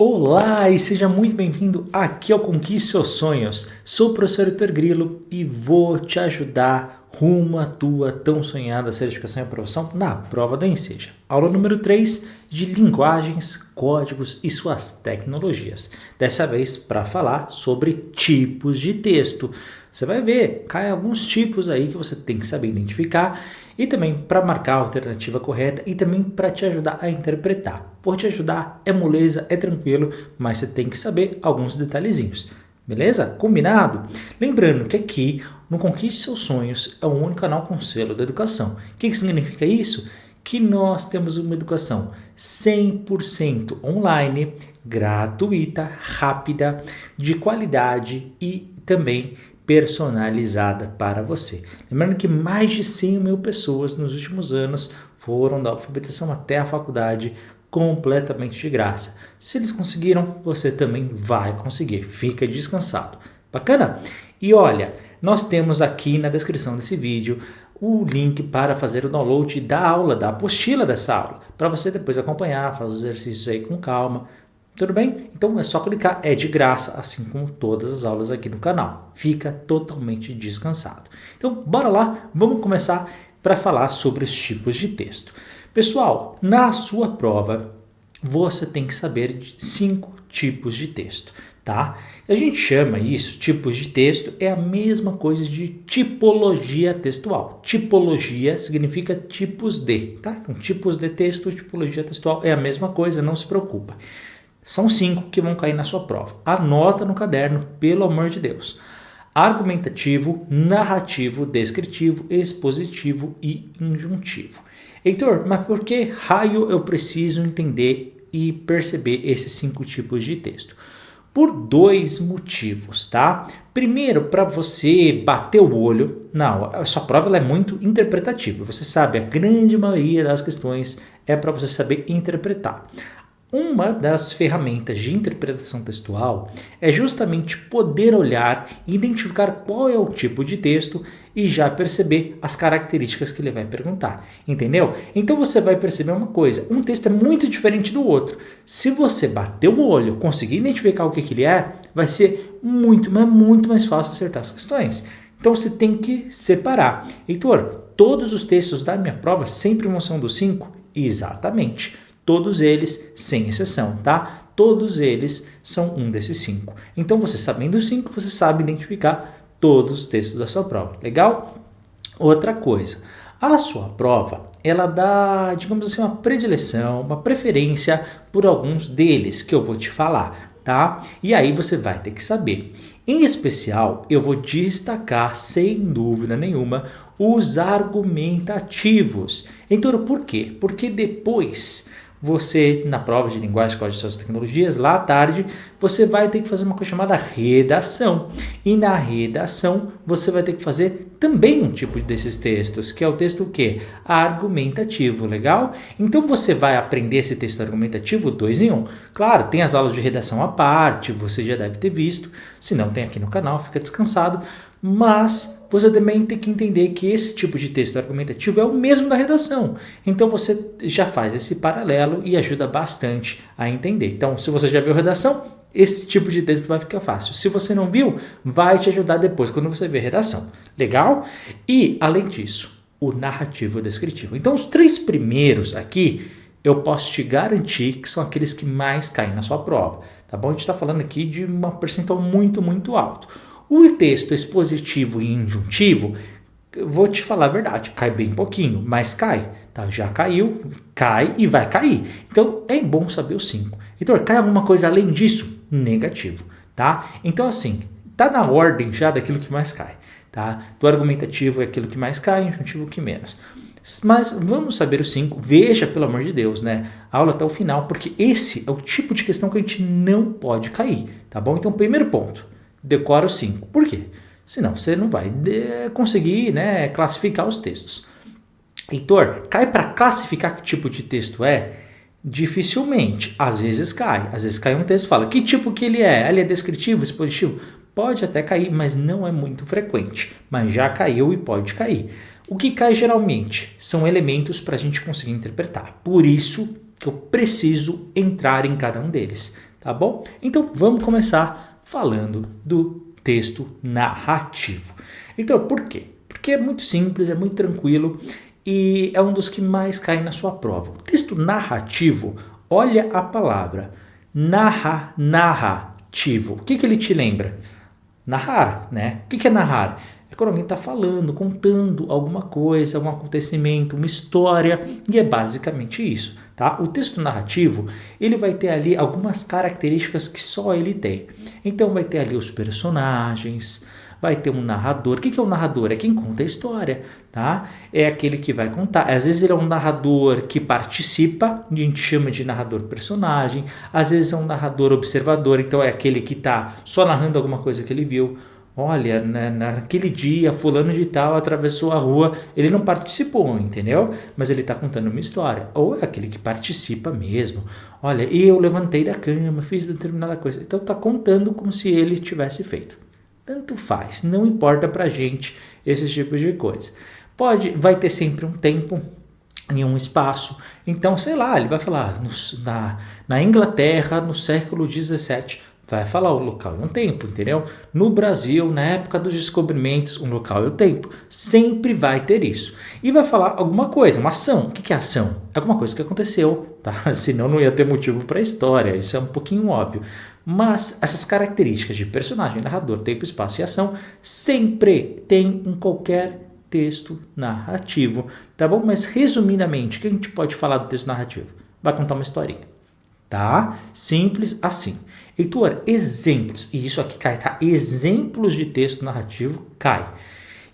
Olá e seja muito bem-vindo aqui ao Conquiste Seus Sonhos. Sou o professor Heitor Grilo e vou te ajudar rumo à tua tão sonhada certificação e aprovação na prova do Enseja. Aula número 3 de linguagens, códigos e suas tecnologias. Dessa vez para falar sobre tipos de texto. Você vai ver, cai alguns tipos aí que você tem que saber identificar e também para marcar a alternativa correta e também para te ajudar a interpretar. Vou te ajudar, é moleza, é tranquilo, mas você tem que saber alguns detalhezinhos. Beleza? Combinado? Lembrando que aqui no Conquiste Seus Sonhos é o único canal com selo da educação. O que significa isso? Que nós temos uma educação 100% online, gratuita, rápida, de qualidade e também personalizada para você. Lembrando que mais de 100 mil pessoas nos últimos anos foram da alfabetização até a faculdade completamente de graça. Se eles conseguiram, você também vai conseguir. Fica descansado. Bacana? E olha, nós temos aqui na descrição desse vídeo o link para fazer o download da aula, da apostila dessa aula, para você depois acompanhar, fazer os exercícios aí com calma. Tudo bem? Então é só clicar, é de graça, assim como todas as aulas aqui no canal. Fica totalmente descansado. Então, bora lá, vamos começar para falar sobre os tipos de texto. Pessoal, na sua prova, você tem que saber de 5 tipos de texto, tá? A gente chama isso, tipos de texto, é a mesma coisa de tipologia textual. Tipologia significa tipos de, tá? Então, tipos de texto, tipologia textual é a mesma coisa, não se preocupa. São 5 que vão cair na sua prova. Anota no caderno, pelo amor de Deus. Argumentativo, narrativo, descritivo, expositivo e injuntivo. Heitor, mas por que raio eu preciso entender e perceber esses 5 tipos de texto? Por 2 motivos, tá? Primeiro, para você bater o olho. Não, a sua prova ela é muito interpretativa. Você sabe, a grande maioria das questões é para você saber interpretar. Uma das ferramentas de interpretação textual é justamente poder olhar e identificar qual é o tipo de texto e já perceber as características que ele vai perguntar, entendeu? Então você vai perceber uma coisa, um texto é muito diferente do outro. Se você bater o olho, conseguir identificar o que ele é, vai ser muito mais fácil acertar as questões. Então você tem que separar. Heitor, todos os textos da minha prova sempre vão ser dos 5? Exatamente. Todos eles, sem exceção, tá? Todos eles são um desses 5. Então, você sabendo os 5, você sabe identificar todos os textos da sua prova. Legal? Outra coisa, a sua prova, ela dá, digamos assim, uma predileção, uma preferência por alguns deles que eu vou te falar, tá? E aí você vai ter que saber. Em especial, eu vou destacar, sem dúvida nenhuma, os argumentativos. Então, por quê? Porque depois você, na prova de linguagem, código de suas tecnologias, lá à tarde, você vai ter que fazer uma coisa chamada redação. E na redação, você vai ter que fazer também um tipo desses textos, que é o texto o quê? Argumentativo, legal? Então, você vai aprender esse texto argumentativo 2 em 1. Claro, tem as aulas de redação à parte, você já deve ter visto. Se não, tem aqui no canal, fica descansado. Mas você também tem que entender que esse tipo de texto argumentativo é o mesmo da redação. Então você já faz esse paralelo e ajuda bastante a entender. Então, se você já viu redação, esse tipo de texto vai ficar fácil. Se você não viu, vai te ajudar depois quando você ver redação. Legal? E, além disso, o narrativo e o descritivo. Então, os 3 primeiros aqui, eu posso te garantir que são aqueles que mais caem na sua prova. Tá bom? A gente está falando aqui de uma percentual muito alto. O texto expositivo e injuntivo, vou te falar a verdade, cai bem pouquinho, mas cai. Tá? Já caiu, cai e vai cair. Então, é bom saber os 5. Então, cai alguma coisa além disso? Negativo. Tá? Então, assim, tá na ordem já daquilo que mais cai. Tá? Do argumentativo é aquilo que mais cai, injuntivo que menos. Mas vamos saber os 5. Veja, pelo amor de Deus, né? A aula até o final, porque esse é o tipo de questão que a gente não pode cair. Tá bom? Então, primeiro ponto. Decora os 5. Por quê? Senão você não vai conseguir, né, classificar os textos. Heitor, cai para classificar que tipo de texto é? Dificilmente. Às vezes cai. Às vezes cai um texto e fala que tipo que ele é? Ele é descritivo, expositivo? Pode até cair, mas não é muito frequente. Mas já caiu e pode cair. O que cai geralmente são elementos para a gente conseguir interpretar. Por isso que eu preciso entrar em cada um deles. tá bom? Então vamos começar falando do texto narrativo. Então, por quê? Porque é muito simples, é muito tranquilo e é um dos que mais cai na sua prova. O texto narrativo, olha a palavra narrativo. O que ele te lembra? Narrar, né? O que é narrar? É quando alguém está falando, contando alguma coisa, algum acontecimento, uma história, e é basicamente isso, tá? O texto narrativo, ele vai ter ali algumas características que só ele tem. Então vai ter ali os personagens, vai ter um narrador. O que é um narrador? É quem conta a história, tá? É aquele que vai contar. Às vezes ele é um narrador que participa, a gente chama de narrador personagem. Às vezes é um narrador observador, então é aquele que está só narrando alguma coisa que ele viu. Olha, naquele dia, fulano de tal atravessou a rua, ele não participou, entendeu? Mas ele está contando uma história. Ou é aquele que participa mesmo. Olha, eu levantei da cama, fiz determinada coisa. Então está contando como se ele tivesse feito. Tanto faz, não importa pra gente esses tipos de coisa. Vai ter sempre um tempo em um espaço. Então, sei lá, ele vai falar na Inglaterra, no século XVII, vai falar o local e um tempo, entendeu? No Brasil, na época dos descobrimentos, um local e um tempo. Sempre vai ter isso. E vai falar alguma coisa, uma ação. O que é ação? É alguma coisa que aconteceu, tá? Senão não ia ter motivo para a história. Isso é um pouquinho óbvio. Mas essas características de personagem, narrador, tempo, espaço e ação sempre tem em qualquer texto narrativo, tá bom? Mas resumidamente, o que a gente pode falar do texto narrativo? Vai contar uma historinha, tá? Simples assim. Heitor, exemplos, e isso aqui cai, tá? Exemplos de texto narrativo cai.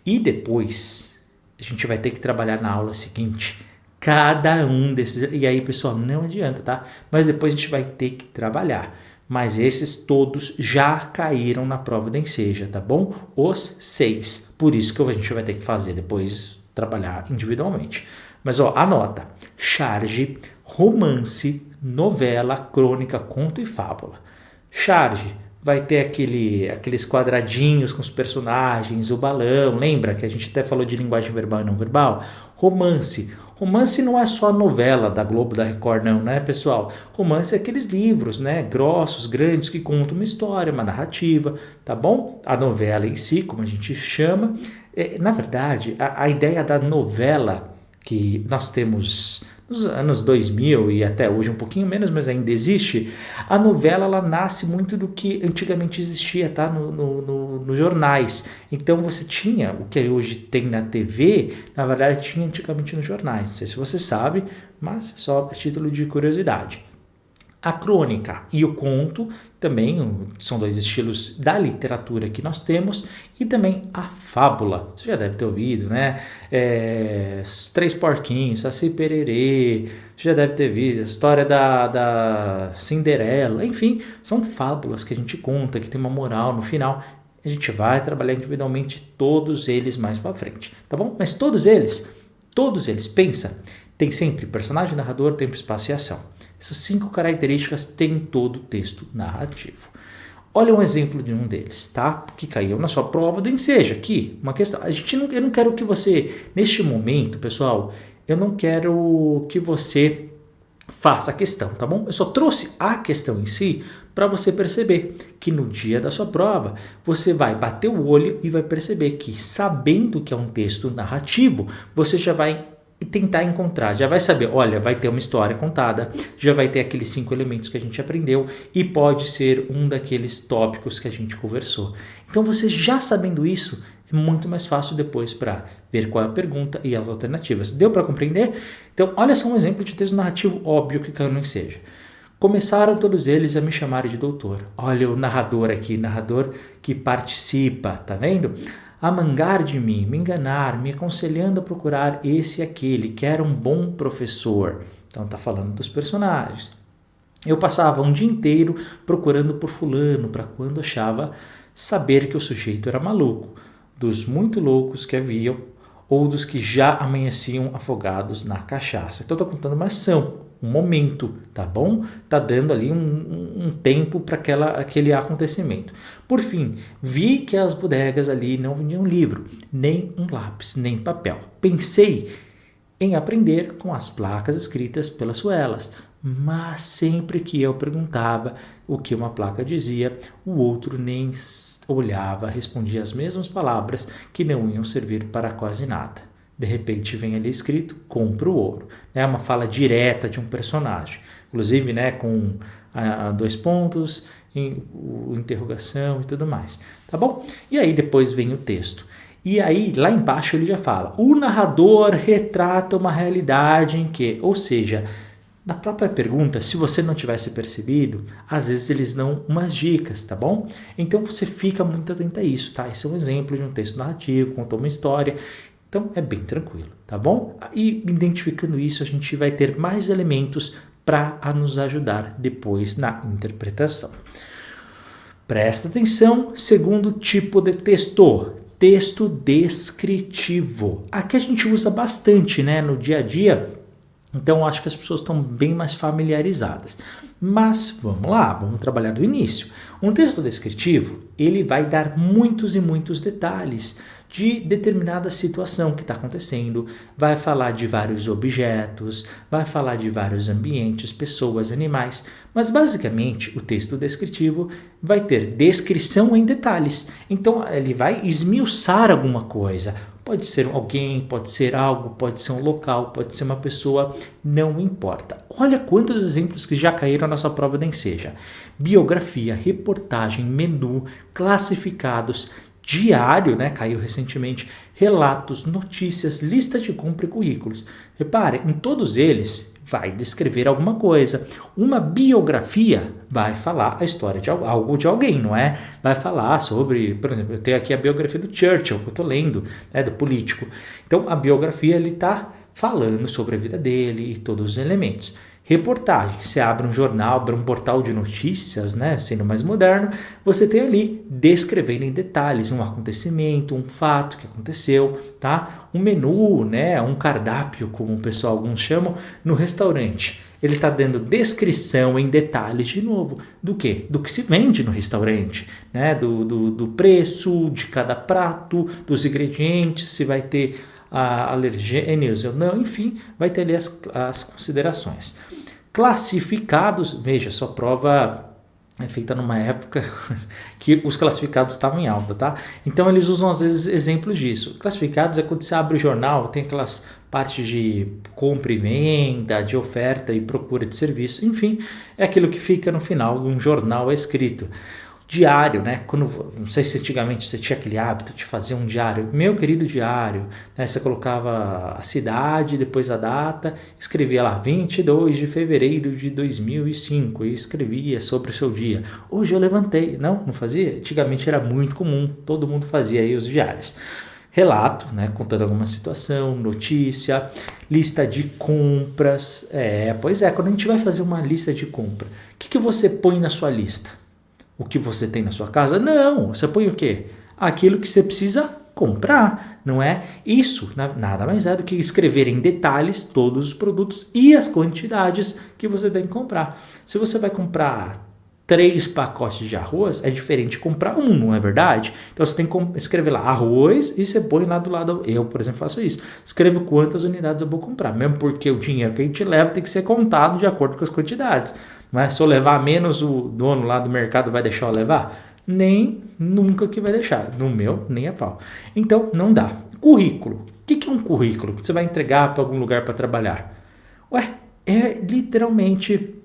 E depois a gente vai ter que trabalhar na aula seguinte cada um desses. E aí, pessoal, não adianta, tá? Mas depois a gente vai ter que trabalhar. Mas esses todos já caíram na prova da Enseja, tá bom? Os 6. Por isso que a gente vai ter que fazer depois, trabalhar individualmente. Mas ó, anota: charge, romance, novela, crônica, conto e fábula. Charge vai ter aqueles quadradinhos com os personagens, o balão, lembra que a gente até falou de linguagem verbal e não verbal? Romance não é só a novela da Globo, da Record, não, né, pessoal? Romance é aqueles livros, né, grossos, grandes, que contam uma história, uma narrativa, tá bom? A novela em si, como a gente chama, na verdade, a ideia da novela que nós temos nos anos 2000 e até hoje um pouquinho menos, mas ainda existe, a novela ela nasce muito do que antigamente existia, tá? Nos jornais. Então você tinha o que hoje tem na TV, na verdade tinha antigamente nos jornais. Não sei se você sabe, mas só a título de curiosidade. A crônica e o conto também são dois estilos da literatura que nós temos, e também a fábula. Você já deve ter ouvido, né? Os Três Porquinhos, Saci Pererê, você já deve ter visto a história da Cinderela, enfim, são fábulas que a gente conta, que tem uma moral no final. A gente vai trabalhar individualmente todos eles mais para frente, tá bom? Mas todos eles, pensa, tem sempre personagem, narrador, tempo, espaço e ação. Essas 5 características tem todo o texto narrativo. Olha um exemplo de um deles, tá? Que caiu na sua prova do Enseja aqui. Uma questão. Eu não quero que você, neste momento, pessoal, eu não quero que você faça a questão, tá bom? Eu só trouxe a questão em si para você perceber que no dia da sua prova você vai bater o olho e vai perceber que, sabendo que é um texto narrativo, você já vai tentar encontrar, já vai saber, olha, vai ter uma história contada, já vai ter aqueles 5 elementos que a gente aprendeu e pode ser um daqueles tópicos que a gente conversou. Então você já sabendo isso, é muito mais fácil depois para ver qual é a pergunta e as alternativas. Deu para compreender? Então olha só um exemplo de texto narrativo óbvio que caiu no Enseja. Começaram todos eles a me chamar de doutor. Olha o narrador aqui, narrador que participa, tá vendo? A mangar de mim, me enganar, me aconselhando a procurar esse e aquele, que era um bom professor. Então está falando dos personagens. Eu passava um dia inteiro procurando por fulano, para quando achava saber que o sujeito era maluco, dos muito loucos que haviam, ou dos que já amanheciam afogados na cachaça. Então estou contando uma ação, um momento, tá bom? Tá dando ali um tempo para aquele acontecimento. Por fim, vi que as bodegas ali não vendiam livro, nem um lápis, nem papel. Pensei em aprender com as placas escritas pelas suelas. Mas sempre que eu perguntava o que uma placa dizia, o outro nem olhava, respondia as mesmas palavras que não iam servir para quase nada. De repente vem ali escrito, compra o ouro. É uma fala direta de um personagem, inclusive com 2 pontos, interrogação e tudo mais, tá bom? E aí depois vem o texto. E aí, lá embaixo ele já fala, o narrador retrata uma realidade em que, ou seja, na própria pergunta, se você não tivesse percebido, às vezes eles dão umas dicas, tá bom? Então você fica muito atento a isso, tá? Esse é um exemplo de um texto narrativo, contou uma história, então é bem tranquilo, tá bom? E identificando isso, a gente vai ter mais elementos para nos ajudar depois na interpretação. Presta atenção, segundo tipo de texto descritivo. Aqui a gente usa bastante, no dia a dia, então acho que as pessoas estão bem mais familiarizadas. Mas vamos lá, vamos trabalhar do início. Um texto descritivo, ele vai dar muitos e muitos detalhes de determinada situação que está acontecendo, vai falar de vários objetos, vai falar de vários ambientes, pessoas, animais, mas basicamente o texto descritivo vai ter descrição em detalhes. Então ele vai esmiuçar alguma coisa. Pode ser alguém, pode ser algo, pode ser um local, pode ser uma pessoa, não importa. Olha quantos exemplos que já caíram na nossa prova da Enseja. Biografia, reportagem, menu, classificados, diário, caiu recentemente, relatos, notícias, lista de compra e currículos. Repare, em todos eles vai descrever alguma coisa. Uma biografia vai falar a história de algo de alguém, não é? Vai falar sobre, por exemplo, eu tenho aqui a biografia do Churchill, que eu estou lendo, do político. Então, a biografia, ele está falando sobre a vida dele e todos os elementos. Reportagem, você abre um jornal, abre um portal de notícias, sendo mais moderno, você tem ali descrevendo em detalhes um acontecimento, um fato que aconteceu, tá? Um menu, um cardápio, como o pessoal alguns chamam, no restaurante. Ele está dando descrição em detalhes, de novo, do quê? Do que se vende no restaurante, do preço de cada prato, dos ingredientes, se vai ter alergênios ou não, enfim, vai ter ali as considerações. Classificados, veja, sua prova é feita numa época que os classificados estavam em alta, tá? Então eles usam às vezes exemplos disso. Classificados é quando você abre o jornal, tem aquelas partes de compra e venda, de oferta e procura de serviço, enfim, é aquilo que fica no final de um jornal escrito. Diário, não sei se antigamente você tinha aquele hábito de fazer um diário, meu querido diário, você colocava a cidade, depois a data, escrevia lá 22 de fevereiro de 2005 e escrevia sobre o seu dia. Hoje eu levantei, não fazia? Antigamente era muito comum, todo mundo fazia aí os diários. Relato, contando alguma situação, notícia, lista de compras, quando a gente vai fazer uma lista de compra, o que você põe na sua lista? O que você tem na sua casa? Não, você põe o quê? Aquilo que você precisa comprar, não é? Isso nada mais é do que escrever em detalhes todos os produtos e as quantidades que você tem que comprar. Se você vai comprar 3 pacotes de arroz, é diferente de comprar um, não é verdade? Então você tem que escrever lá arroz e você põe lá do lado. Eu, por exemplo, faço isso. Escrevo quantas unidades eu vou comprar, mesmo porque o dinheiro que a gente leva tem que ser contado de acordo com as quantidades. Mas se eu levar menos, o dono lá do mercado vai deixar eu levar? Nem nunca que vai deixar. No meu, nem a pau. Então, não dá. Currículo. O que é um currículo? Que você vai entregar para algum lugar para trabalhar? É literalmente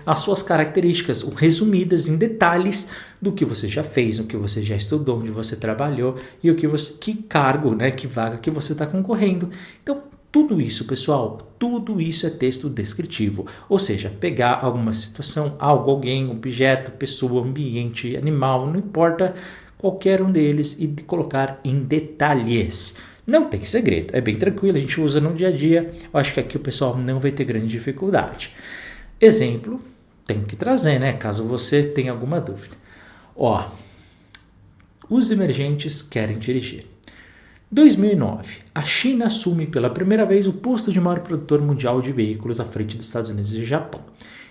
as suas características resumidas em detalhes do que você já fez, o que você já estudou, onde você trabalhou e que cargo, que vaga que você está concorrendo. Então, tudo isso, pessoal, tudo isso é texto descritivo, ou seja, pegar alguma situação, algo, alguém, objeto, pessoa, ambiente, animal, não importa, qualquer um deles e colocar em detalhes. Não tem segredo, é bem tranquilo, a gente usa no dia a dia, eu acho que aqui o pessoal não vai ter grande dificuldade. Exemplo, tenho que trazer, caso você tenha alguma dúvida. Os emergentes querem dirigir. 2009, a China assume pela primeira vez o posto de maior produtor mundial de veículos à frente dos Estados Unidos e Japão.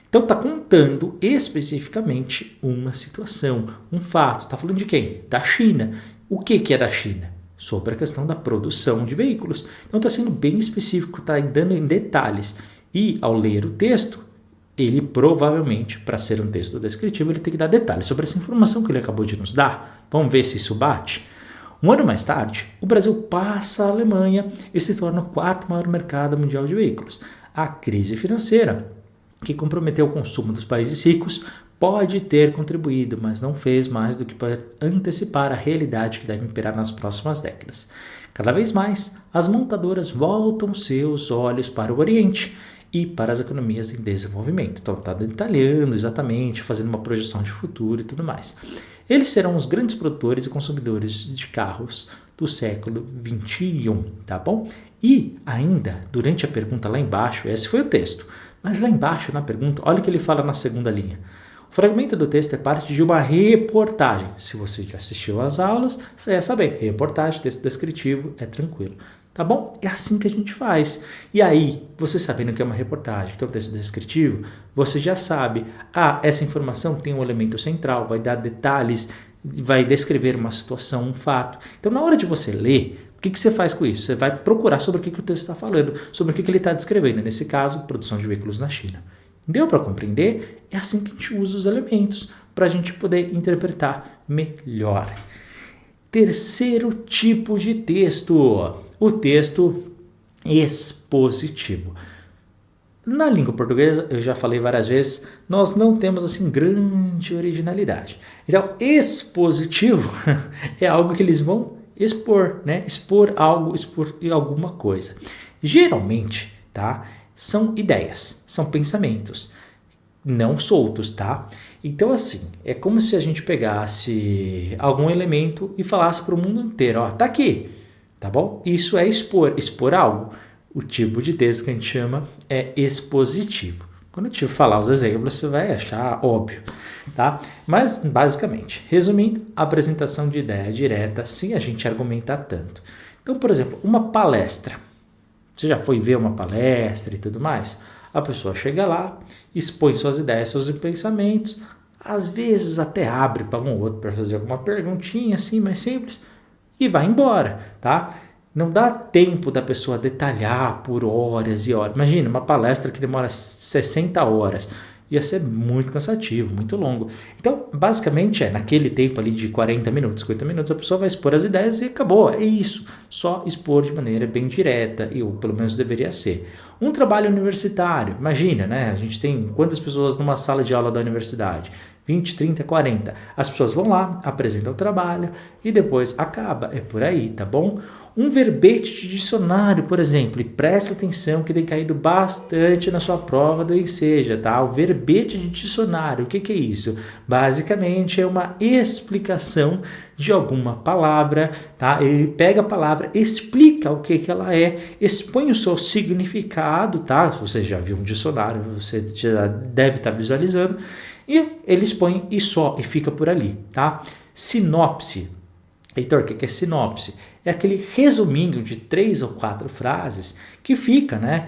Então está contando especificamente uma situação, um fato. Está falando de quem? Da China. O que é da China? sobre a questão da produção de veículos. Então está sendo bem específico, está dando em detalhes. E ao ler o texto, ele provavelmente, para ser um texto descritivo, ele tem que dar detalhes sobre essa informação que ele acabou de nos dar. Vamos ver se isso bate. Um ano mais tarde, o Brasil passa a Alemanha e se torna o quarto maior mercado mundial de veículos. A crise financeira, que comprometeu o consumo dos países ricos, pode ter contribuído, mas não fez mais do que para antecipar a realidade que deve imperar nas próximas décadas. Cada vez mais, as montadoras voltam seus olhos para o Oriente e para as economias em desenvolvimento. Então, está detalhando exatamente, fazendo uma projeção de futuro e tudo mais. Eles serão os grandes produtores e consumidores de carros do século XXI, tá bom? E ainda, durante a pergunta lá embaixo, esse foi o texto, mas lá embaixo na pergunta, olha o que ele fala na segunda linha. O fragmento do texto é parte de uma reportagem. Se você já assistiu às aulas, você ia saber. Reportagem, texto descritivo, é tranquilo. Tá bom? É assim que a gente faz. E aí, você sabendo que é uma reportagem, que é um texto descritivo, você já sabe, essa informação tem um elemento central, vai dar detalhes, vai descrever uma situação, um fato. Então, na hora de você ler, o que você faz com isso? Você vai procurar sobre o que o texto está falando, sobre o que ele está descrevendo. Nesse caso, produção de veículos na China. Deu para compreender? É assim que a gente usa os elementos para a gente poder interpretar melhor. Terceiro tipo de texto, o texto expositivo. Na língua portuguesa, eu já falei várias vezes, nós não temos assim grande originalidade. Então, expositivo é algo que eles vão expor, né? Expor algo, expor alguma coisa. Geralmente, tá? São ideias, são pensamentos, não soltos, tá? Então, assim, é como se a gente pegasse algum elemento e falasse para o mundo inteiro, ó, tá aqui, tá bom? Isso é expor algo. O tipo de texto que a gente chama é expositivo. Quando eu te falar os exemplos, você vai achar óbvio, tá? Mas, basicamente, resumindo, apresentação de ideia direta, sem a gente argumentar tanto. Então, por exemplo, uma palestra. Você já foi ver uma palestra e tudo mais? A pessoa chega lá, expõe suas ideias, seus pensamentos, às vezes até abre para um outro para fazer alguma perguntinha assim, mais simples, e vai embora, tá? Não dá tempo da pessoa detalhar por horas e horas. Imagina, uma palestra que demora 60 horas. Ia ser muito cansativo, muito longo. Então, basicamente, naquele tempo ali de 40 minutos, 50 minutos, a pessoa vai expor as ideias e acabou. É isso. Só expor de maneira bem direta, ou pelo menos deveria ser. Um trabalho universitário, imagina, né? A gente tem quantas pessoas numa sala de aula da universidade? 20, 30, 40. As pessoas vão lá, apresentam o trabalho e depois acaba. É por aí, tá bom? Um verbete de dicionário, por exemplo, e presta atenção que tem caído bastante na sua prova do Enseja, tá? O verbete de dicionário, o que é isso? Basicamente é uma explicação de alguma palavra, tá? Ele pega a palavra, explica o que ela é, expõe o seu significado, tá? Se você já viu um dicionário, você já deve estar visualizando, e ele expõe e fica por ali, tá? Sinopse. Heitor, o que é sinopse? É aquele resuminho de 3 ou 4 frases que fica, né?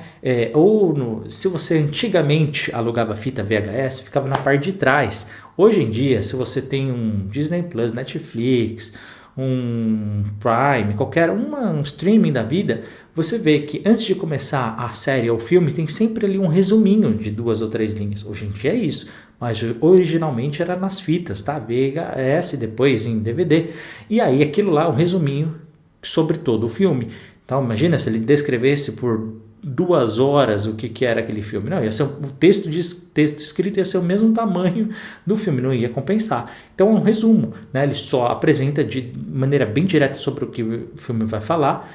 Se você antigamente alugava fita VHS, ficava na parte de trás. Hoje em dia, se você tem um Disney Plus, Netflix, um Prime, um streaming da vida, você vê que antes de começar a série ou o filme, tem sempre ali um resuminho de 2 ou 3 linhas. Hoje em dia é isso. Mas originalmente era nas fitas, tá? VHS, depois em DVD. E aí aquilo lá é um resuminho sobre todo o filme. Então imagina se ele descrevesse por 2 horas o que era aquele filme. Não, ia ser o texto escrito ia ser o mesmo tamanho do filme, não ia compensar. Então é um resumo, né? Ele só apresenta de maneira bem direta sobre o que o filme vai falar,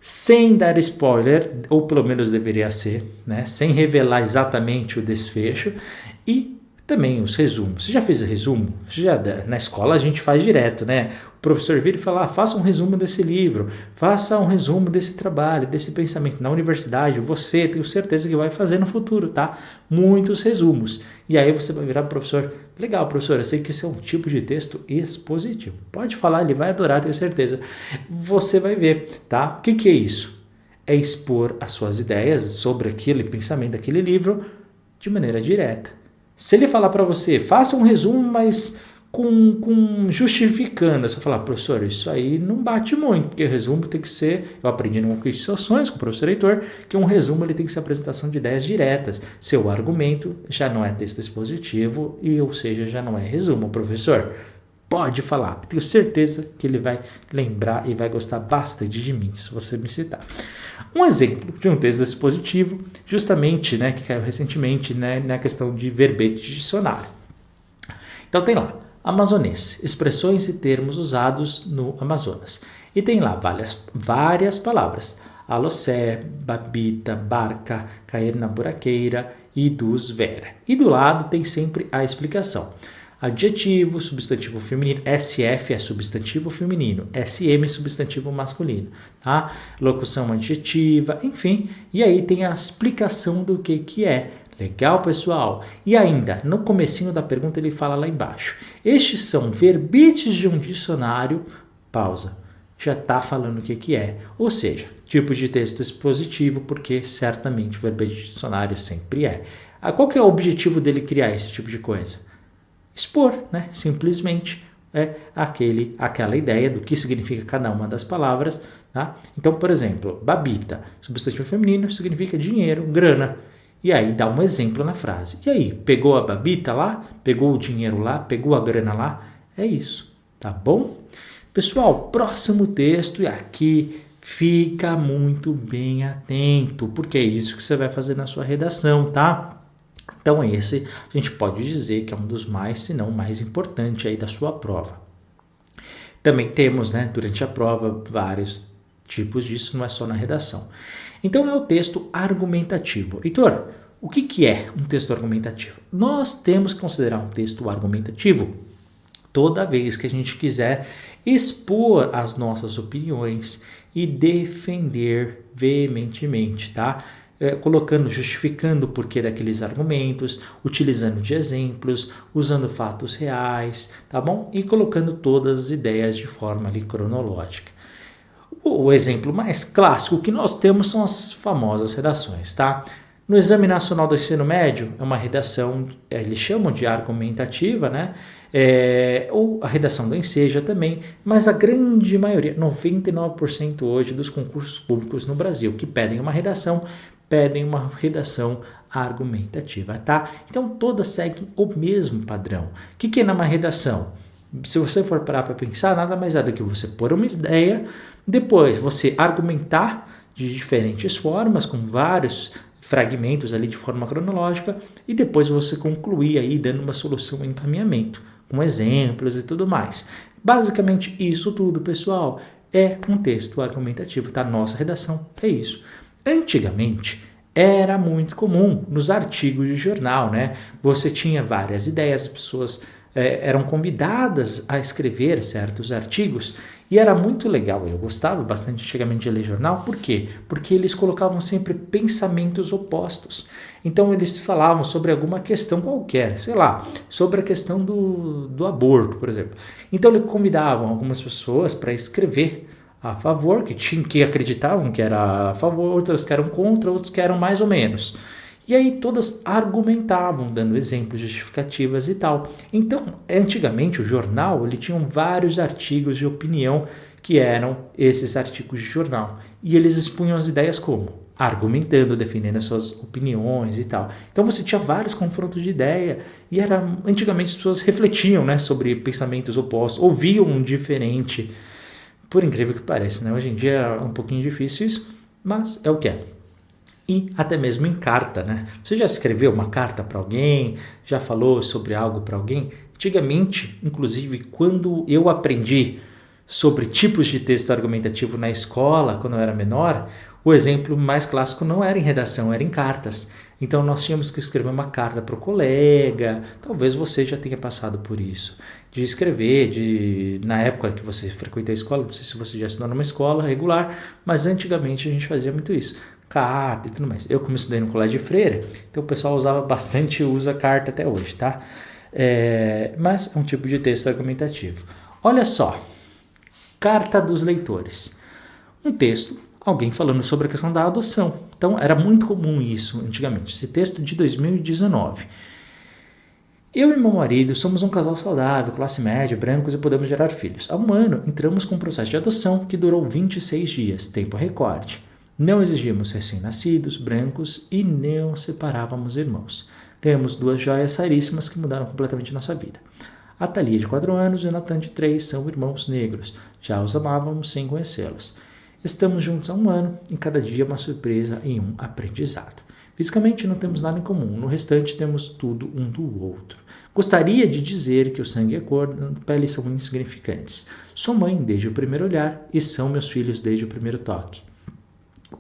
sem dar spoiler, ou pelo menos deveria ser, né? Sem revelar exatamente o desfecho, e também os resumos. Você já fez resumo? Na escola a gente faz direto, né? O professor vira e fala, faça um resumo desse livro, faça um resumo desse trabalho, desse pensamento. Na universidade, você, tenho certeza que vai fazer no futuro, tá? Muitos resumos. E aí você vai virar professor. Legal, professor, eu sei que esse é um tipo de texto expositivo. Pode falar, ele vai adorar, tenho certeza. Você vai ver, tá? O que é isso? É expor as suas ideias sobre aquele pensamento daquele livro de maneira direta. Se ele falar para você, faça um resumo, mas justificando. Você falar, professor, isso aí não bate muito, porque o resumo tem que ser, eu aprendi no Conquiste Seus Sonhos com o professor Heitor, que um resumo ele tem que ser apresentação de ideias diretas. Seu argumento já não é texto expositivo, ou seja, já não é resumo. Professor, pode falar, tenho certeza que ele vai lembrar e vai gostar bastante de mim, se você me citar. Um exemplo de um texto expositivo, justamente, né, que caiu recentemente, né, na questão de verbete de dicionário. Então tem lá, amazonense, expressões e termos usados no Amazonas. E tem lá várias palavras, alossé, babita, barca, cair na buraqueira, idus, vera. E do lado tem sempre a explicação. Adjetivo, substantivo feminino, SF é substantivo feminino, SM substantivo masculino, tá? Locução adjetiva, enfim, e aí tem a explicação do que é. Legal, pessoal? E ainda, no comecinho da pergunta ele fala lá embaixo, estes são verbetes de um dicionário, pausa, já está falando o que é, ou seja, tipo de texto expositivo, porque certamente o verbete de dicionário sempre é. Qual que é o objetivo dele criar esse tipo de coisa? Expor, né? Simplesmente é aquela ideia do que significa cada uma das palavras. Tá? Então, por exemplo, babita, substantivo feminino, significa dinheiro, grana. E aí dá um exemplo na frase. E aí, pegou a babita lá? Pegou o dinheiro lá? Pegou a grana lá? É isso, tá bom? Pessoal, próximo texto, e aqui fica muito bem atento, porque é isso que você vai fazer na sua redação, tá? Então esse a gente pode dizer que é um dos mais, se não mais importante aí da sua prova. Também temos, né, durante a prova, vários tipos disso, não é só na redação. Então é o texto argumentativo. Heitor, o que é um texto argumentativo? Nós temos que considerar um texto argumentativo toda vez que a gente quiser expor as nossas opiniões e defender veementemente, tá? Colocando, justificando o porquê daqueles argumentos, utilizando de exemplos, usando fatos reais, tá bom? E colocando todas as ideias de forma ali cronológica. O exemplo mais clássico que nós temos são as famosas redações, tá? No Exame Nacional do Ensino Médio, é uma redação, eles chamam de argumentativa, né? Ou a redação do Enseja também, mas a grande maioria, 99% hoje dos concursos públicos no Brasil que pedem uma redação argumentativa, tá? Então todas seguem o mesmo padrão. O que é uma redação? Se você for parar para pensar, nada mais é do que você pôr uma ideia, depois você argumentar de diferentes formas, com vários fragmentos ali de forma cronológica, e depois você concluir aí dando uma solução em encaminhamento, com exemplos e tudo mais. Basicamente isso tudo, pessoal, é um texto argumentativo, tá? Nossa redação é isso. Antigamente, era muito comum nos artigos de jornal, né? Você tinha várias ideias, as pessoas eram convidadas a escrever certos artigos e era muito legal. Eu gostava bastante antigamente de ler jornal. Por quê? Porque eles colocavam sempre pensamentos opostos. Então eles falavam sobre alguma questão qualquer, sei lá, sobre a questão do aborto, por exemplo. Então eles convidavam algumas pessoas para escrever a favor, que acreditavam que era a favor, outras que eram contra, outros que eram mais ou menos. E aí todas argumentavam, dando exemplos, justificativas e tal. Então, antigamente o jornal ele tinha vários artigos de opinião que eram esses artigos de jornal. E eles expunham as ideias como? Argumentando, defendendo as suas opiniões e tal. Então você tinha vários confrontos de ideia e antigamente as pessoas refletiam, né, sobre pensamentos opostos, ouviam um diferente. Por incrível que pareça, né? Hoje em dia é um pouquinho difícil isso, mas é o que é. E até mesmo em carta, né? Você já escreveu uma carta para alguém? Já falou sobre algo para alguém? Antigamente, inclusive, quando eu aprendi sobre tipos de texto argumentativo na escola, quando eu era menor, o exemplo mais clássico não era em redação, era em cartas. Então nós tínhamos que escrever uma carta para o colega, talvez você já tenha passado por isso, de escrever, na época que você frequentou a escola, não sei se você já estudou numa escola regular, mas antigamente a gente fazia muito isso, carta e tudo mais. Eu, como estudei no colégio de freira, então o pessoal usava bastante, usa carta até hoje, tá? Mas é um tipo de texto argumentativo. Olha só, carta dos leitores, um texto, alguém falando sobre a questão da adoção. Então, era muito comum isso antigamente. Esse texto de 2019. Eu e meu marido somos um casal saudável, classe média, brancos e podemos gerar filhos. Há um ano, entramos com um processo de adoção que durou 26 dias, tempo recorde. Não exigimos recém-nascidos, brancos e não separávamos irmãos. Ganhamos 2 joias raríssimas que mudaram completamente nossa vida. A Thalia, de 4 anos, e o Natan, de 3, são irmãos negros. Já os amávamos sem conhecê-los. Estamos juntos há um ano e cada dia uma surpresa e um aprendizado. Fisicamente não temos nada em comum, no restante temos tudo um do outro. Gostaria de dizer que o sangue e a cor da pele são insignificantes. Sou mãe desde o primeiro olhar e são meus filhos desde o primeiro toque.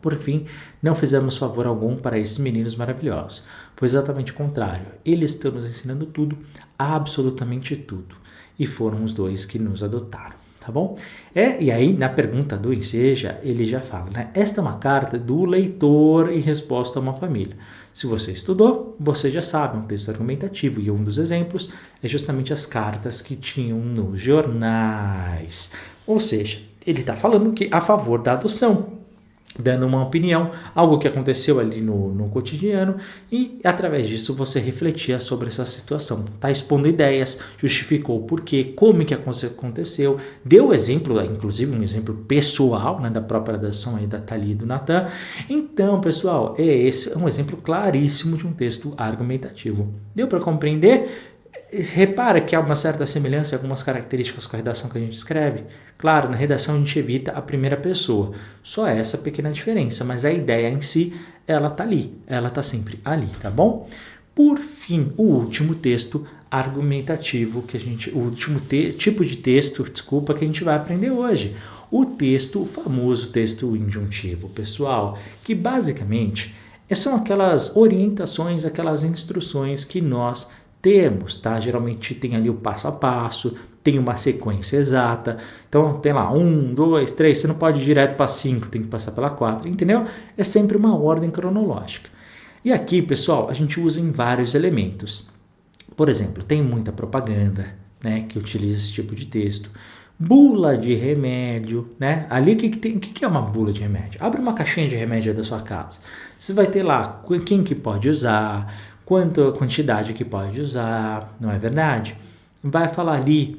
Por fim, não fizemos favor algum para esses meninos maravilhosos. Foi exatamente o contrário. Eles estão nos ensinando tudo, absolutamente tudo. E foram os 2 que nos adotaram, tá bom? E aí, na pergunta do Enseja, ele já fala, né? Esta é uma carta do leitor em resposta a uma família. Se você estudou, você já sabe, é um texto argumentativo. E um dos exemplos é justamente as cartas que tinham nos jornais. Ou seja, ele está falando que a favor da adoção, dando uma opinião, algo que aconteceu ali no cotidiano, e através disso você refletia sobre essa situação, tá expondo ideias, justificou o porquê, como que aconteceu, deu exemplo, inclusive um exemplo pessoal, né, da própria adoção aí da Thalia e do Natan. Então, pessoal, esse é um exemplo claríssimo de um texto argumentativo. Deu para compreender? Repara que há uma certa semelhança em algumas características com a redação que a gente escreve. Claro, na redação a gente evita a primeira pessoa. Só essa pequena diferença, mas a ideia em si, ela tá ali. Ela tá sempre ali, tá bom? Por fim, o último texto argumentativo o último tipo de texto, desculpa, que a gente vai aprender hoje. O famoso texto injuntivo, pessoal, que basicamente são aquelas orientações, aquelas instruções que nós temos, tá? Geralmente tem ali o passo a passo, tem uma sequência exata. Então tem lá 1, 2, 3, você não pode ir direto para 5, tem que passar pela 4, entendeu? É sempre uma ordem cronológica. E aqui, pessoal, a gente usa em vários elementos. Por exemplo, tem muita propaganda, né, que utiliza esse tipo de texto. Bula de remédio, né? Ali o que é uma bula de remédio? Abre uma caixinha de remédio da sua casa. Você vai ter lá quem que pode usar, quanto a quantidade que pode usar, não é verdade? Vai falar ali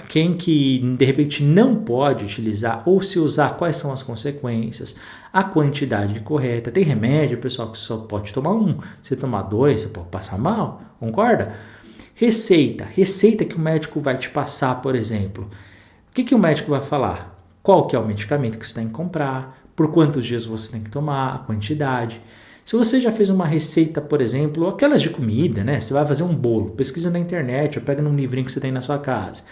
quem que de repente não pode utilizar, ou se usar, quais são as consequências, a quantidade correta. Tem remédio, pessoal, que só pode tomar 1. Se tomar 2, você pode passar mal, concorda? Receita que o médico vai te passar, por exemplo. O que o médico vai falar? Qual que é o medicamento que você tem que comprar, por quantos dias você tem que tomar, a quantidade. Se você já fez uma receita, por exemplo, aquelas de comida, né? Você vai fazer um bolo, pesquisa na internet ou pega num livrinho que você tem na sua casa.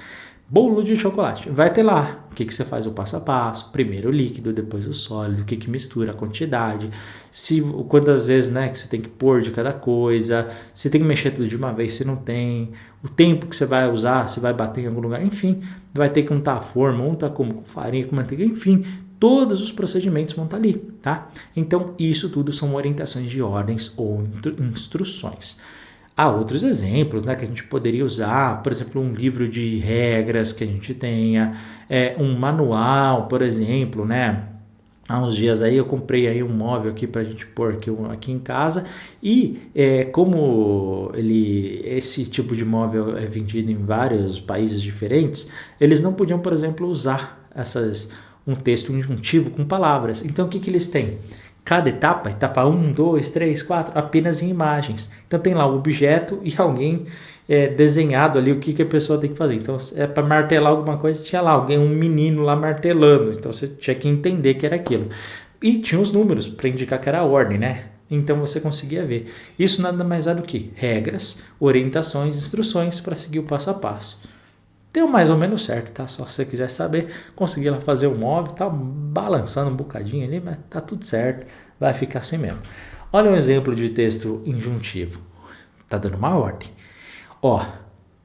Bolo de chocolate. Vai ter lá o que você faz o passo a passo. Primeiro o líquido, depois o sólido, o que mistura, a quantidade. Quantas vezes, né, que você tem que pôr de cada coisa. Se tem que mexer tudo de uma vez, se não tem. O tempo que você vai usar, se vai bater em algum lugar. Enfim, vai ter que untar a forma, untar com farinha, com manteiga, enfim. Todos os procedimentos vão estar ali, tá? Então, isso tudo são orientações de ordens ou instruções. Há outros exemplos, né, que a gente poderia usar, por exemplo, um livro de regras que a gente tenha, um manual, por exemplo, né? Há uns dias aí eu comprei aí um móvel aqui para a gente pôr aqui em casa e como esse tipo de móvel é vendido em vários países diferentes, eles não podiam, por exemplo, usar um texto injuntivo com palavras. Então, o que eles têm? Cada etapa 1, 2, 3, 4, apenas em imagens. Então, tem lá o objeto e alguém desenhado ali o que a pessoa tem que fazer. Então, para martelar alguma coisa, tinha lá um menino lá martelando. Então, você tinha que entender que era aquilo. E tinha os números para indicar que era a ordem, né? Então, você conseguia ver. Isso nada mais é do que regras, orientações, instruções para seguir o passo a passo. Deu mais ou menos certo, tá? Só se você quiser saber, consegui lá fazer o móvel, tá balançando um bocadinho ali, mas tá tudo certo, vai ficar assim mesmo. Olha um exemplo de texto injuntivo. Tá dando uma ordem.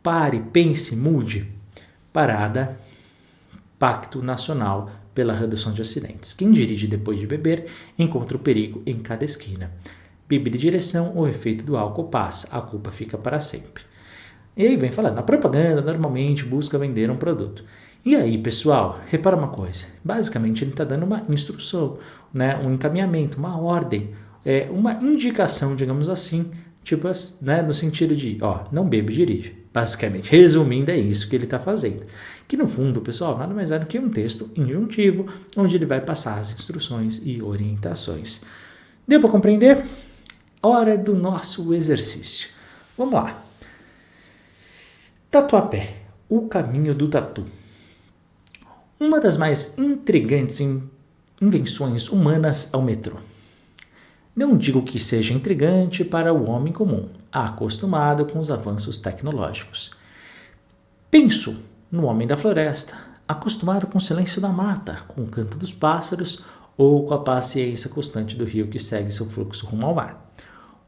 Pare, pense, mude. Parada, Pacto Nacional pela Redução de Acidentes. Quem dirige depois de beber encontra o perigo em cada esquina. Bebida e direção, o efeito do álcool passa, a culpa fica para sempre. E aí vem falando, a propaganda normalmente busca vender um produto. E aí, pessoal, repara uma coisa. Basicamente, ele está dando uma instrução, né? Um encaminhamento, uma ordem, uma indicação, digamos assim, Tipo, né, no sentido de, ó, não bebe e dirige. Basicamente, resumindo, é isso que ele está fazendo. Que no fundo, pessoal, nada mais é do que um texto injuntivo, onde ele vai passar as instruções e orientações. Deu para compreender? Hora do nosso exercício. Vamos lá. Tatuapé, o caminho do tatu. Uma das mais intrigantes invenções humanas é o metrô. Não digo que seja intrigante para o homem comum, acostumado com os avanços tecnológicos. Penso no homem da floresta, acostumado com o silêncio da mata, com o canto dos pássaros ou com a paciência constante do rio que segue seu fluxo rumo ao mar.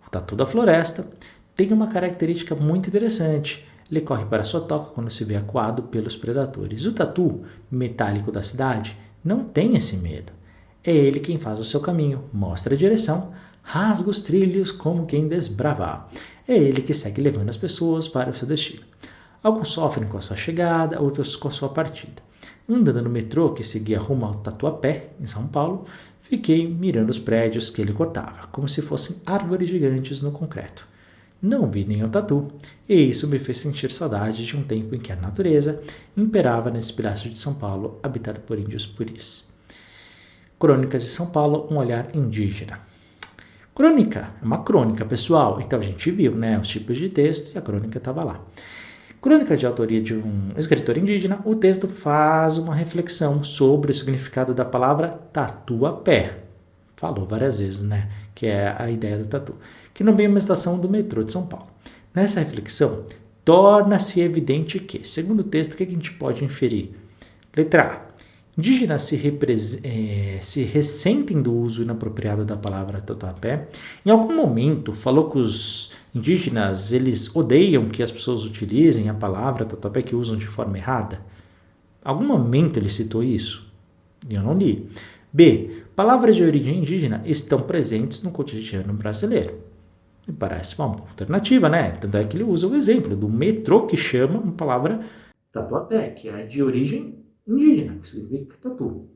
O tatu da floresta tem uma característica muito interessante. Ele corre para sua toca quando se vê acuado pelos predadores. O tatu metálico da cidade não tem esse medo. É ele quem faz o seu caminho, mostra a direção, rasga os trilhos como quem desbrava. É ele que segue levando as pessoas para o seu destino. Alguns sofrem com a sua chegada, outros com a sua partida. Andando no metrô que seguia rumo ao Tatuapé, em São Paulo, fiquei mirando os prédios que ele cortava, como se fossem árvores gigantes no concreto. Não vi nenhum tatu, e isso me fez sentir saudade de um tempo em que a natureza imperava nesse pedaço de São Paulo habitado por índios puris. Crônicas de São Paulo, um olhar indígena. Crônica é uma crônica, pessoal. Então a gente viu, né, os tipos de texto e a crônica estava lá. Crônica de autoria de um escritor indígena, o texto faz uma reflexão sobre o significado da palavra tatuapé. Falou várias vezes, né, que é a ideia do tatu, que não vem uma estação do metrô de São Paulo. Nessa reflexão, torna-se evidente que, segundo o texto, o que a gente pode inferir? Letra A. Indígenas se ressentem do uso inapropriado da palavra tatuapé. Em algum momento falou que os indígenas eles odeiam que as pessoas utilizem a palavra tatuapé, que usam de forma errada. Em algum momento ele citou isso? Eu não li. B. Palavras de origem indígena estão presentes no cotidiano brasileiro. Me parece uma alternativa, né? Tanto é que ele usa o exemplo do metrô que chama uma palavra tatuapé, que é de origem indígena, que significa tatu.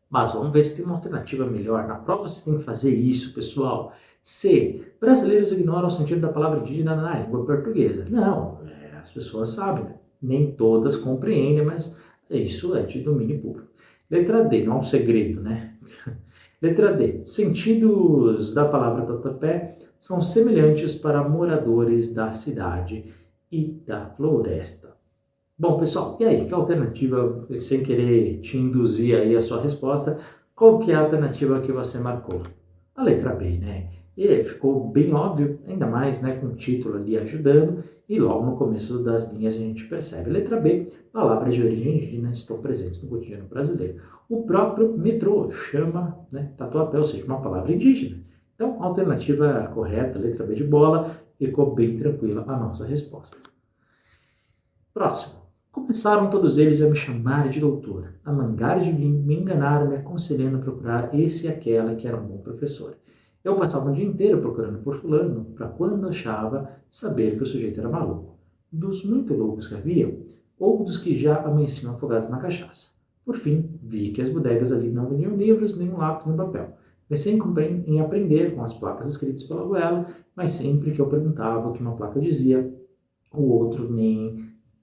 Mas vamos ver se tem uma alternativa melhor. Na prova você tem que fazer isso, pessoal. C. Brasileiros ignoram o sentido da palavra indígena na língua portuguesa. Não, as pessoas sabem, né? Nem todas compreendem, mas isso é de domínio público. Letra D, não é um segredo, né? Letra D. Sentidos da palavra tatuapé são semelhantes para moradores da cidade e da floresta. Bom, pessoal, e aí, que alternativa, sem querer te induzir aí a sua resposta, qual que é a alternativa que você marcou? A letra B, né? E ficou bem óbvio, ainda mais, né, com o título ali ajudando, e logo no começo das linhas a gente percebe. Letra B, palavras de origem indígena estão presentes no cotidiano brasileiro. O próprio metrô chama, né, tatuapé, ou seja, uma palavra indígena. Então, a alternativa correta, letra B de bola, ficou bem tranquila a nossa resposta. Próximo. Começaram todos eles a me chamar de doutor, a mangar de mim, me enganaram, me aconselhando a procurar esse e aquela que era um bom professor. Eu passava o dia inteiro procurando por fulano, para quando achava saber que o sujeito era maluco. Dos muito loucos que havia, ou dos que já amanheciam afogados na cachaça. Por fim, vi que as bodegas ali não vendiam livros, nem um lápis, nem papel. Pensei em aprender com as placas escritas pela goela, mas sempre que eu perguntava o que uma placa dizia, o outro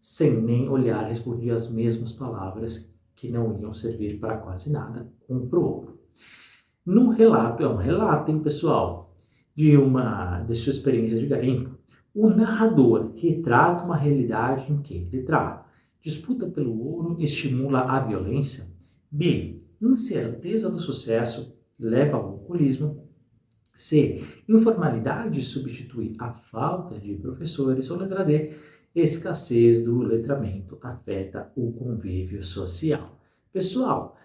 sem nem olhar, respondia as mesmas palavras que não iam servir para quase nada, um para o outro. No relato, é um relato, hein, pessoal, de sua experiência de garimpo, o narrador retrata uma realidade em que, letra A, disputa pelo ouro estimula a violência, B, incerteza do sucesso leva ao alcoolismo, C, informalidade substitui a falta de professores, ou letra D, escassez do letramento afeta o convívio social. Pessoal,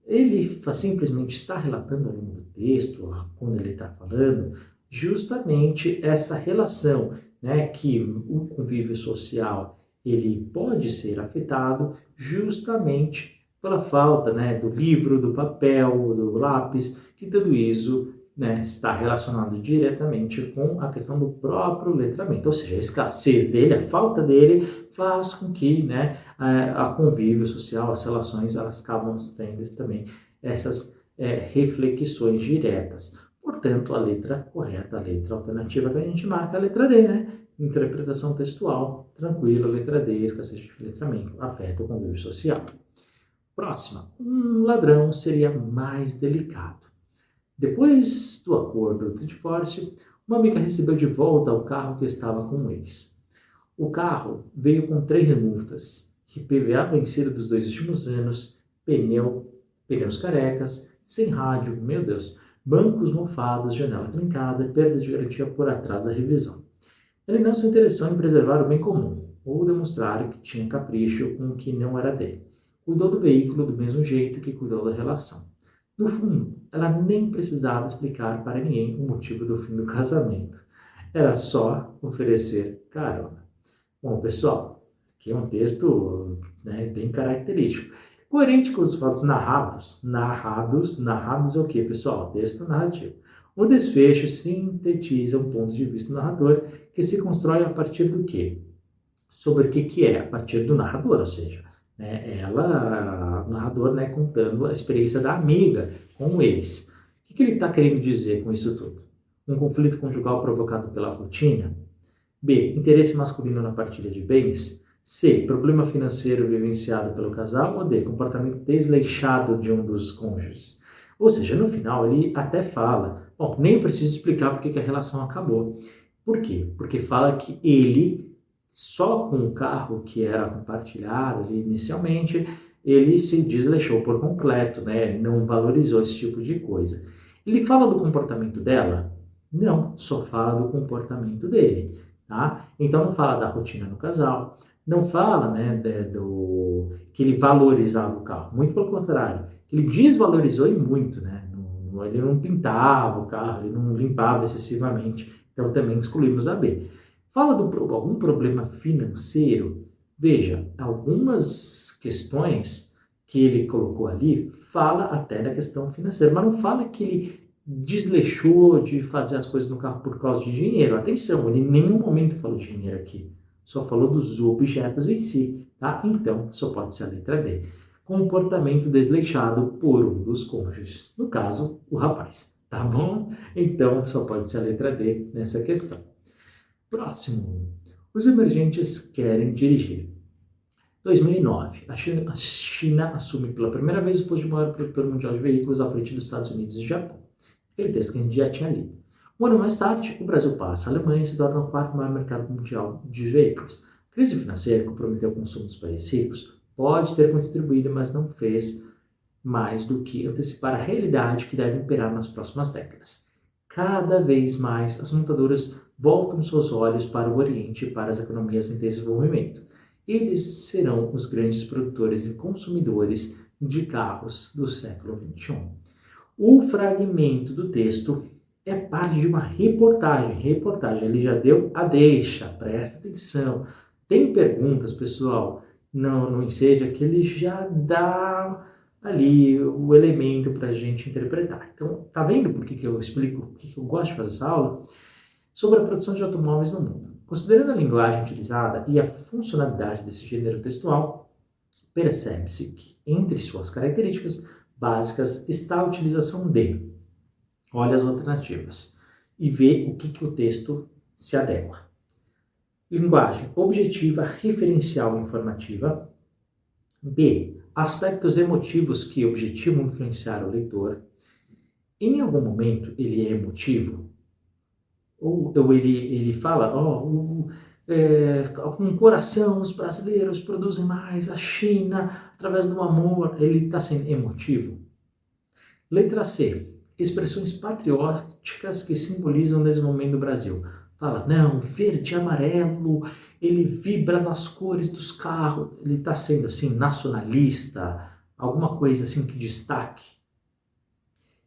ele simplesmente está relatando ao longo do texto, quando ele está falando, justamente essa relação, né, que o convívio social ele pode ser afetado justamente pela falta, né, do livro, do papel, do lápis, que tudo isso, né, está relacionado diretamente com a questão do próprio letramento, ou seja, a escassez dele, a falta dele, faz com que, né, a convívio social, as relações, elas acabam tendo também essas reflexões diretas. Portanto, Portanto, a letra correta, a letra alternativa que a gente marca é a letra D, né? Interpretação textual, tranquila, letra D, escassez de letramento, afeta o convívio social. Próxima, um ladrão seria mais delicado. Depois do acordo do divórcio, uma amiga recebeu de volta o carro que estava com o ex. O carro veio com 3 multas, IPVA vencido dos 2 últimos anos, pneus carecas, sem rádio, meu Deus, bancos mofados, janela trincada, perda de garantia por atrás da revisão. Ele não se interessou em preservar o bem comum, ou demonstrar que tinha capricho com o que não era dele. Cuidou do veículo do mesmo jeito que cuidou da relação. No fundo, ela nem precisava explicar para ninguém o motivo do fim do casamento. Era só oferecer carona. Bom, pessoal, aqui é um texto, né, bem característico. Coerente com os fatos narrados. Narrados é o quê, pessoal? Texto narrativo. O desfecho sintetiza um ponto de vista do narrador que se constrói a partir do quê? Sobre o que é? A partir do narrador, ou seja, né, o narrador, né, contando a experiência da amiga com o ex. O que ele está querendo dizer com isso tudo? Um conflito conjugal provocado pela rotina? B. Interesse masculino na partilha de bens? C. Problema financeiro vivenciado pelo casal? Ou D. Comportamento desleixado de um dos cônjuges? Ou seja, no final ele até fala, bom, nem preciso explicar porque que a relação acabou. Por quê? Porque fala que ele, só com o carro que era compartilhado ali inicialmente, ele se desleixou por completo, né? Não valorizou esse tipo de coisa. Ele fala do comportamento dela? Não, só fala do comportamento dele. Tá? Então não fala da rotina no casal, não fala, né, que ele valorizava o carro, muito pelo contrário, ele desvalorizou e muito, né? Ele não pintava o carro, ele não limpava excessivamente, então também excluímos a B. Fala algum problema financeiro? Veja, algumas questões que ele colocou ali, fala até da questão financeira, mas não fala que ele desleixou de fazer as coisas no carro por causa de dinheiro. Atenção, ele em nenhum momento falou de dinheiro aqui. Só falou dos objetos em si, tá? Então, só pode ser a letra D. Comportamento desleixado por um dos cônjuges. No caso, o rapaz. Tá bom? Então, só pode ser a letra D nessa questão. Próximo. Os emergentes querem dirigir. 2009. A China assume pela primeira vez o posto de maior produtor mundial de veículos à frente dos Estados Unidos e Japão. Aquele texto que a gente já tinha lido. Um ano mais tarde, o Brasil passa a Alemanha e se torna o 4º maior mercado mundial de veículos. A crise financeira comprometeu o consumo dos países ricos, pode ter contribuído, mas não fez mais do que antecipar a realidade que deve imperar nas próximas décadas. Cada vez mais, as montadoras voltam seus olhos para o Oriente e para as economias em desenvolvimento. Eles serão os grandes produtores e consumidores de carros do século XXI. O fragmento do texto é parte de uma reportagem. Ele já deu a deixa, presta atenção. Tem perguntas, pessoal, não seja que ele já dá ali o elemento para a gente interpretar. Então, tá vendo por que eu explico, por que eu gosto de fazer essa aula? Sobre a produção de automóveis no mundo. Considerando a linguagem utilizada e a funcionalidade desse gênero textual, percebe-se que, entre suas características básicas, está a utilização de. Olha as alternativas e vê o que o texto se adequa. Linguagem objetiva, referencial e informativa. B. Aspectos emotivos que objetivam influenciar o leitor. Em algum momento ele é emotivo? Ou ele fala, com o coração os brasileiros produzem mais, a China, através do amor, ele está sendo emotivo? Letra C. Expressões patrióticas que simbolizam o desenvolvimento do Brasil. Fala, não, verde e amarelo, ele vibra nas cores dos carros. Ele está sendo, assim, nacionalista, alguma coisa assim que destaque.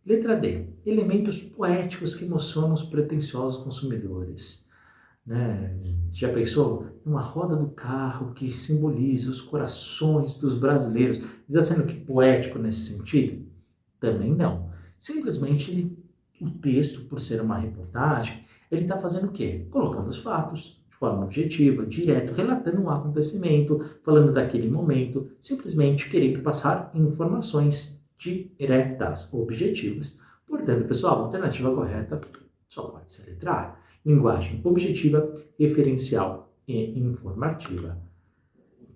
Letra D. Elementos poéticos que emocionam os pretensiosos consumidores. Né? Já pensou? Uma roda do carro que simboliza os corações dos brasileiros. Está sendo que poético nesse sentido? Também não. Simplesmente o texto, por ser uma reportagem, ele está fazendo o quê? Colocando os fatos de forma objetiva, direto, relatando um acontecimento, falando daquele momento, simplesmente querendo passar informações diretas, objetivas, Portanto, pessoal, a alternativa correta só pode ser a letra A. Linguagem objetiva, referencial e informativa.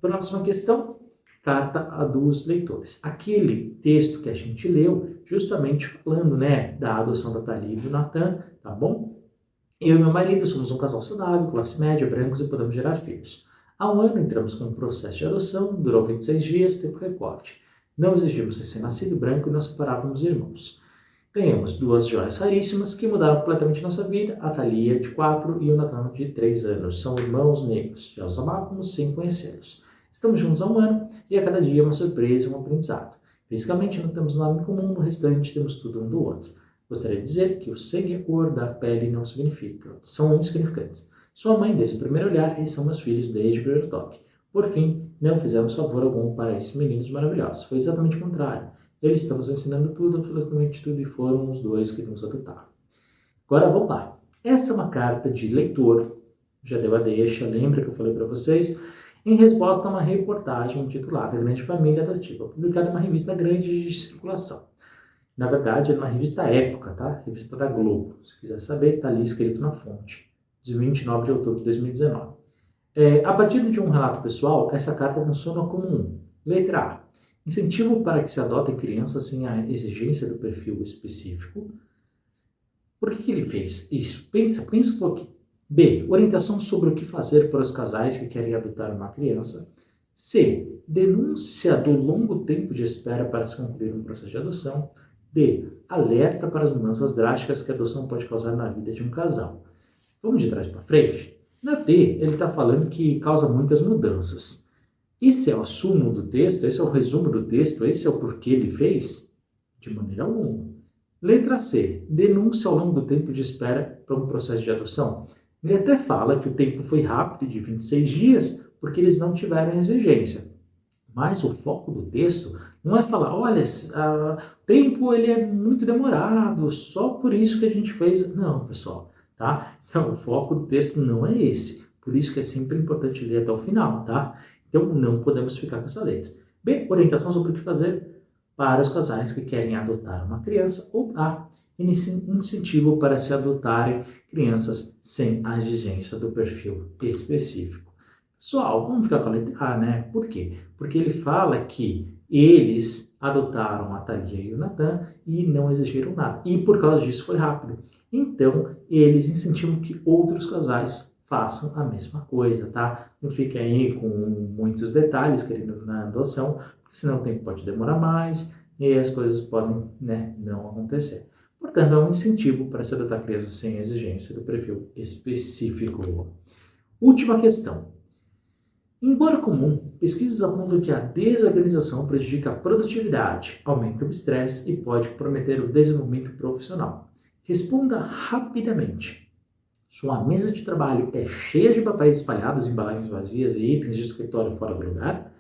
Próxima questão, carta a dos leitores. Aquele texto que a gente leu, justamente falando, né, da adoção da Thalia e do Natan, tá bom? Eu e meu marido somos um casal saudável, classe média, brancos e podemos gerar filhos. Há um ano entramos com um processo de adoção, durou 26 dias, tempo recorde. Não exigimos recém-nascido branco e não separávamos irmãos. Ganhamos duas joias raríssimas que mudaram completamente nossa vida, a Thalia de 4 e o Natan de 3 anos. São irmãos negros, já os amávamos sem conhecê-los. Estamos juntos há um ano e a cada dia é uma surpresa, um aprendizado. Fisicamente não temos nada em comum, no restante temos tudo um do outro. Gostaria de dizer que o sangue e a cor da pele não significam, são insignificantes. Sua mãe desde o primeiro olhar e são meus filhos desde o primeiro toque. Por fim, não fizemos favor algum para esses meninos maravilhosos. Foi exatamente o contrário. Eles estão nos ensinando tudo, absolutamente tudo, e foram os dois que nos adotaram. Agora vamos lá. Essa é uma carta de leitor, já deu a deixa, lembra que eu falei para vocês? Em resposta a uma reportagem intitulada Grande Família Adotiva, publicada em uma revista grande de circulação. Na verdade, é uma revista Época, tá? Revista da Globo. Se quiser saber, está ali escrito na fonte, de 29 de outubro de 2019. A partir de um relato pessoal, essa carta funciona como letra A. Incentivo para que se adotem crianças sem a exigência do perfil específico. Por que ele fez isso? Pensa um pouquinho. B. Orientação sobre o que fazer para os casais que querem adotar uma criança. C. Denúncia do longo tempo de espera para se concluir um processo de adoção. D. Alerta para as mudanças drásticas que a adoção pode causar na vida de um casal. Vamos de trás para frente? Na D, ele está falando que causa muitas mudanças. Esse é o assumo do texto? Esse é o resumo do texto? Esse é o porquê ele fez? De maneira alguma. Letra C. Denúncia ao longo do tempo de espera para um processo de adoção. Ele até fala que o tempo foi rápido, de 26 dias, porque eles não tiveram exigência. Mas o foco do texto não é falar, olha, o tempo ele é muito demorado, só por isso que a gente fez. Não, pessoal, tá? Então, o foco do texto não é esse. Por isso que é sempre importante ler até o final, tá? Então, não podemos ficar com essa letra. B, orientação sobre o que fazer para os casais que querem adotar uma criança. Ou A, incentivo para se adotarem crianças sem a exigência do perfil específico. Pessoal, vamos ficar com a letra A, né? Por quê? Porque ele fala que eles adotaram a Thalia e o Natan e não exigiram nada. E por causa disso foi rápido. Então, eles incentivam que outros casais façam a mesma coisa, tá? Não fiquem aí com muitos detalhes querendo na adoção, porque senão o tempo pode demorar mais e as coisas podem, né, não acontecer. Portanto, é um incentivo para se adotar crianças sem exigência do perfil específico. Última questão. Embora comum, pesquisas apontam que a desorganização prejudica a produtividade, aumenta o estresse e pode comprometer o desenvolvimento profissional. Responda rapidamente. Sua mesa de trabalho é cheia de papéis espalhados, embalagens vazias e itens de escritório fora do lugar?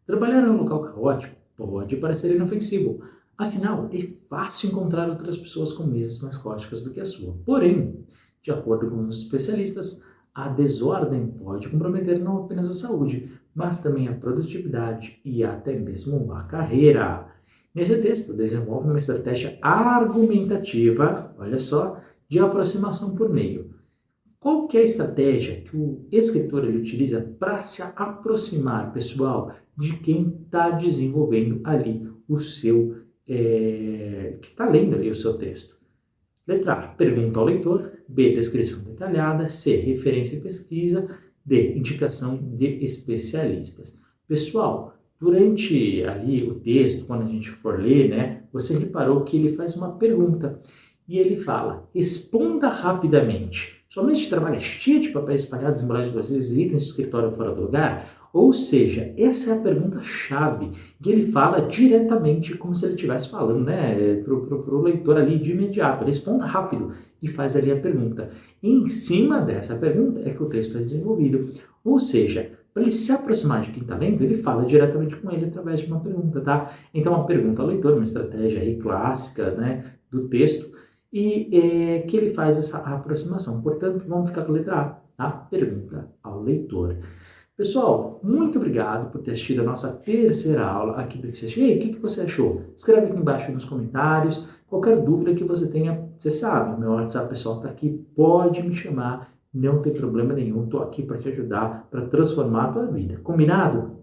Trabalhar em um local caótico pode parecer inofensivo. Afinal, é fácil encontrar outras pessoas com mesas mais caóticas do que a sua. Porém, de acordo com os especialistas, a desordem pode comprometer não apenas a saúde, mas também a produtividade e até mesmo a carreira. Nesse texto, desenvolve uma estratégia argumentativa, olha só, de aproximação por meio. Qual que é a estratégia que o escritor ele utiliza para se aproximar, pessoal, de quem está desenvolvendo ali o seu, que está lendo ali o seu texto? Letra A, pergunta ao leitor. B, descrição detalhada. C, referência e pesquisa. D, indicação de especialistas. Pessoal, durante ali o texto, quando a gente for ler, né, você reparou que ele faz uma pergunta e ele fala, responda rapidamente. Sua mesa de trabalho é cheia de papéis espalhados, embalagens vazias e itens de escritório fora do lugar? Ou seja, essa é a pergunta-chave, e ele fala diretamente como se ele estivesse falando, né, para o leitor ali de imediato. Responda rápido e faz ali a pergunta. Em cima dessa pergunta é que o texto é desenvolvido. Ou seja, para ele se aproximar de quem está lendo, ele fala diretamente com ele através de uma pergunta, tá? Então, a pergunta ao leitor, uma estratégia aí clássica, né, do texto, e que ele faz essa aproximação. Portanto, vamos ficar com a letra A, tá? Pergunta ao leitor. Pessoal, muito obrigado por ter assistido a nossa terceira aula aqui do XCX. E aí, o que você achou? Escreve aqui embaixo nos comentários. Qualquer dúvida que você tenha, você sabe, meu WhatsApp pessoal está aqui, pode me chamar, não tem problema nenhum, estou aqui para te ajudar, para transformar a tua vida. Combinado?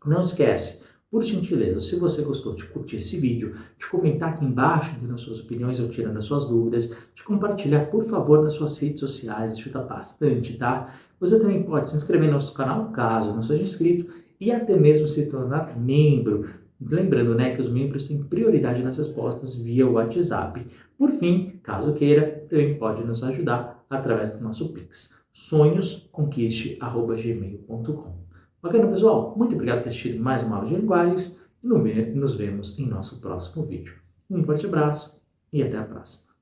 Não esquece, por gentileza, se você gostou de curtir esse vídeo, de comentar aqui embaixo, dando as suas opiniões ou tirando as suas dúvidas, de compartilhar, por favor, nas suas redes sociais, ajuda bastante, tá? Você também pode se inscrever no nosso canal, caso não seja inscrito, e até mesmo se tornar membro. Lembrando, né, que os membros têm prioridade nas respostas via WhatsApp. Por fim, caso queira, também pode nos ajudar através do nosso Pix, sonhosconquiste@gmail.com. Bacana, pessoal? Muito obrigado por ter assistido mais uma aula de linguagens e nos vemos em nosso próximo vídeo. Um forte abraço e até a próxima.